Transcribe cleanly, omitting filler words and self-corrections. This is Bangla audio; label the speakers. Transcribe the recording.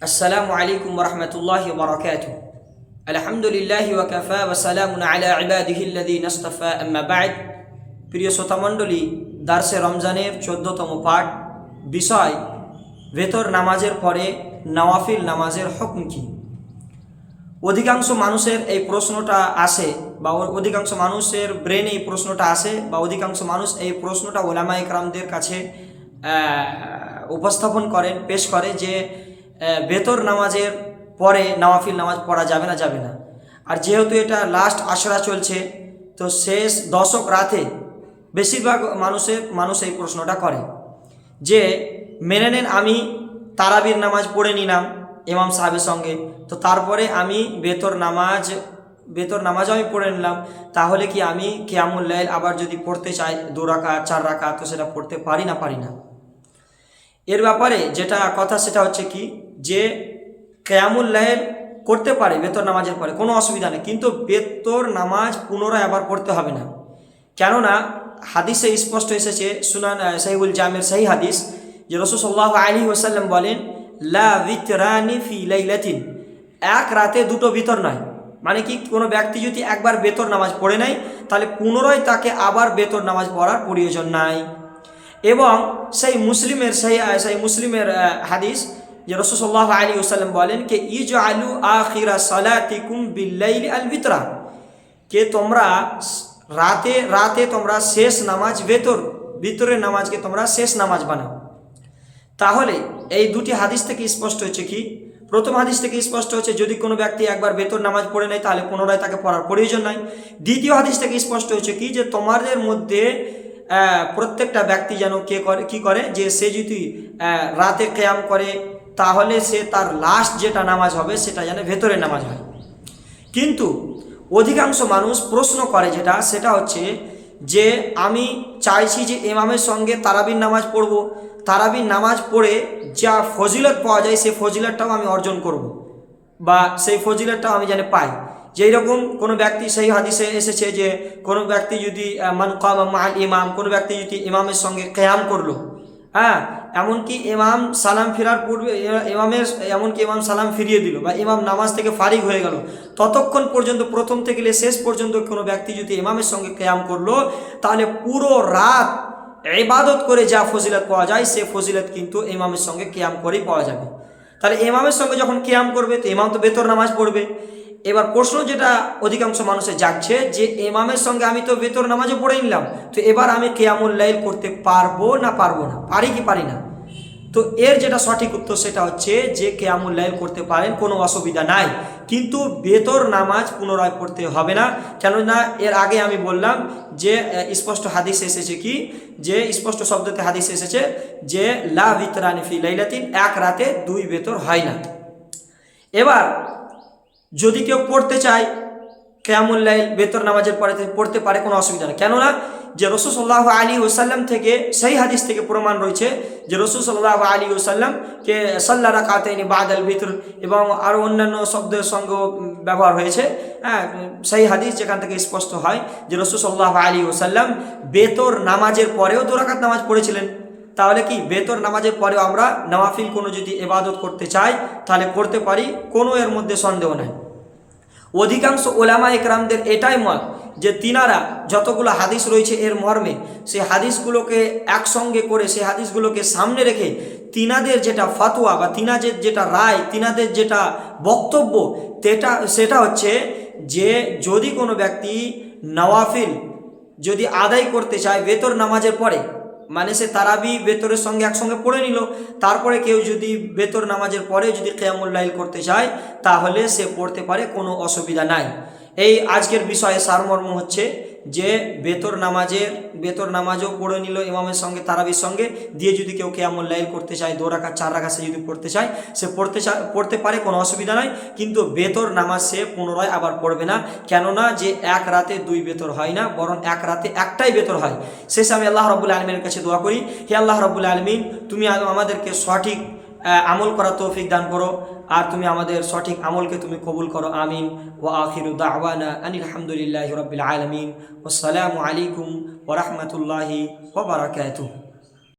Speaker 1: আসসালামু আলাইকুম ওরহমতুল্লাহি ওবরাকাতুহু। আলহামদুলিল্লাহি ওয়া কাফা ওয়া সালামুন আলা ইবাদিহিল্লাযীনা ইসতাফা, আম্মা বা'দ। প্রিয় শ্রোতামণ্ডলী, দার্সে রমজানের 14তম পাঠ, বিষয় ভেতর নামাজের পরে নওয়াফিল নামাজের হুকম কী। অধিকাংশ মানুষের এই প্রশ্নটা আসে, বা অধিকাংশ মানুষের ব্রেনে এই প্রশ্নটা আসে, বা অধিকাংশ মানুষ এই প্রশ্নটা ওলামা ইকরামদের কাছে উপস্থাপন করেন, পেশ করে যে ভেতর নামাজের পরে নওয়াফিল নামাজ পড়া যাবে না। আর যেহেতু এটা লাস্ট আশরা চলছে, তো শেষ দশক রাতে বেশিরভাগ মানুষ এই প্রশ্নটা করে যে মেনে নেন আমি তারাবির নামাজ পড়ে নিলাম ইমাম সাহেবের সঙ্গে, তো তারপরে আমি ভেতর নামাজ আমি পড়ে নিলাম, তাহলে কি আমি কিয়ামুল লাইল আবার যদি পড়তে চাই 2 রাকাত 4 রাকাত, তো সেটা পড়তে পারি না। এর ব্যাপারে যেটা কথা সেটা হচ্ছে কি, যে কিয়ামুল লাইল করতে পারে ভেতর নামাজের পরে, কোনো অসুবিধা নেই, কিন্তু ভেতর নামাজ পুনরায় আবার পড়তে হবে না। কেননা হাদিসে স্পষ্ট এসেছে, সুনান সহিহুল জামির সহি হাদিস, যে রাসূল সাল্লাল্লাহু আলাইহি ওয়াসাল্লাম বলেন, লা ভিতরানি ফি লাইলাতিন, এক রাতে 2টো ভিতর নয়। মানে কি, কোনো ব্যক্তি যদি একবার ভেতর নামাজ পড়ে নেয়, তাহলে পুনরায় তাকে আবার ভেতর নামাজ পড়ার প্রয়োজন নাই। এবং সেই মুসলিমের হাদিস, যে রাসূল সাল্লাল্লাহু আলাইহি ওয়াসাল্লাম বলেন কে ইজআলু আখিরা সালাতিকুম বিল্লাইলি আল ভিতরা, কে তোমরা রাতে তোমরা শেষ নামাজ ভিতরের নামাজকে তোমরা শেষ নামাজ বানাও। তাহলে এই দুটি হাদিস থেকে স্পষ্ট হচ্ছে কি, প্রথম হাদিস থেকে স্পষ্ট হচ্ছে যদি কোনো ব্যক্তি একবার ভেতর নামাজ পড়ে নেয় তাহলে পুনরায় তাকে পড়ার প্রয়োজন নাই। দ্বিতীয় হাদিস থেকে স্পষ্ট হচ্ছে কি, যে তোমাদের মধ্যে প্রত্যেকটা ব্যক্তি যেন কি করে, যে সে যদি রাতে কিয়াম করে, তাহলে সে তার লাস্ট যেটা নামাজ হবে সেটা যেন ভেতরের নামাজ হয়। কিন্তু অধিকাংশ মানুষ প্রশ্ন করে সেটা হচ্ছে যে আমি চাইছি যে ইমামের সঙ্গে তারাবির নামাজ পড়ব, তারাবির নামাজ পড়ে যা ফজিলত পাওয়া যায় সেই ফজিলতটাও আমি অর্জন করব, বা সেই ফজিলতটাও আমি যেন পাই। যেই রকম কোনো ব্যক্তি, সেই হাদিসে এসেছে যে কোনো ব্যক্তি যদি মান কামা মাআল ইমাম, কোনো ব্যক্তি যদি ইমামের সঙ্গে কিয়াম করলো, এমনকি ইমাম সালাম ফেরার পূর্বে ইমাম সালাম ফিরিয়ে দিল, বা ইমাম নামাজ থেকে ফারিগ হয়ে গেল, ততক্ষণ পর্যন্ত প্রথম থেকে শেষ পর্যন্ত কোনো ব্যক্তি যদি ইমামের সঙ্গে কিয়াম করলো, তাহলে পুরো রাত ইবাদত করে যা ফজিলত পাওয়া যায় সে ফজিলত কিন্তু ইমামের সঙ্গে কিয়াম করেই পাওয়া যাবে। তাহলে ইমামের সঙ্গে যখন কিয়াম করবে, তো ইমাম তো ভেতর নামাজ পড়বে। এবার প্রশ্ন যেটা অধিকাংশ মানুষের জাগছে, যে ইমামের সঙ্গে আমি তো ভেতর নামাজও পড়ে নিলাম, তো এবার আমি কিয়ামুল লাইল করতে পারবো না, পারি কি পারি না? তো এর যেটা সঠিক উত্তর সেটা হচ্ছে যে কিয়ামুল লাইল করতে পারেন, কোনো অসুবিধা নাই, কিন্তু ভেতর নামাজ পুনরায় পড়তে হবে না। কেননা এর আগে আমি বললাম যে স্পষ্ট হাদিস এসেছে কি, যে স্পষ্ট শব্দতে হাদিস এসেছে যে লা ভিতরানি ফি লাইলাতিন, এক রাতে 2 ভেতর হয় না। এবার যদি কেউ পড়তে চায় কিয়ামুল লাইল ভেতর নামাজের পরে পড়তে পারে, কোনো অসুবিধা নেই। কেননা যে রাসূল সাল্লাল্লাহু আলাইহি ওয়াসাল্লাম থেকে সেই হাদিস থেকে প্রমাণ রয়েছে যে রাসূল সাল্লাল্লাহু আলাইহি ওয়াসাল্লাম কে সাল্লা রাকাতাইনি বাদাল ভিতর, এবং আরও অন্যান্য শব্দের সঙ্গে ব্যবহার হয়েছে। সেই হাদিস যেখান থেকে স্পষ্ট হয় যে রাসূল সাল্লাল্লাহু আলাইহি ওয়াসাল্লাম ভেতর নামাজের পরেও 2 রাকাত নামাজ পড়েছিলেন। তাহলে কি ভেতর নামাজের পরেও আমরা নওয়াফিল কোনো যদি ইবাদত করতে চাই তাহলে করতে পারি, কোনো এর মধ্যে সন্দেহ নাই। অধিকাংশ ওলামা ইকরামদের এটাই মত যে তিনারা যতগুলো হাদিস রয়েছে এর মর্মে, সেই হাদিসগুলোকে একসঙ্গে করে, সেই হাদিসগুলোকে সামনে রেখে তিনাদের যেটা ফতোয়া বা তিনাদের যেটা রায়, তিনাদের যেটা বক্তব্য, সেটা হচ্ছে যে যদি কোনো ব্যক্তি নওয়াফিল যদি আদায় করতে চায় ভেতর নামাজের পরে, মানে সে তারাবি ভেতরের সঙ্গে একসঙ্গে পড়ে নিল, তারপরে কেউ যদি ভেতর নামাজের পরে যদি কিয়ামুল লাইল করতে চায় তাহলে সে পড়তে পারে, কোনো অসুবিধা নাই। এই আজকের বিষয়ে সারমর্ম হচ্ছে যে ভেতর নামাজও পড়ে নিল ইমামের সঙ্গে তারাবির সঙ্গে, দিয়ে যদি কেউ কিয়ামুল লাইল করতে চায় 2 রাকাত 4 রাকাত সে যদি পড়তে চায় সে পড়তে পারে, কোনো অসুবিধা নাই। কিন্তু ভেতর নামাজ সে পুনরায় আবার পড়বে না। কেননা যে এক রাতে 2 ভেতর হয় না, বরং এক রাতে একটাই ভেতর হয়। শেষে আমি আল্লাহ রাব্বুল আলামিনের কাছে দোয়া করি, হে আল্লাহ রাব্বুল আলামিন, তুমি আমাদেরকে সঠিক আমল করার তৌফিক দান করো, আর তুমি আমাদের সঠিক আমলকে তুমি কবুল করো, আমিন। ওয়া আখিরু দাওয়ানা আনিল হামদুলিল্লাহি রাব্বিল আলামিন। আসসালামু আলাইকুম ওয়া রাহমাতুল্লাহি ওয়া বারাকাতুহু।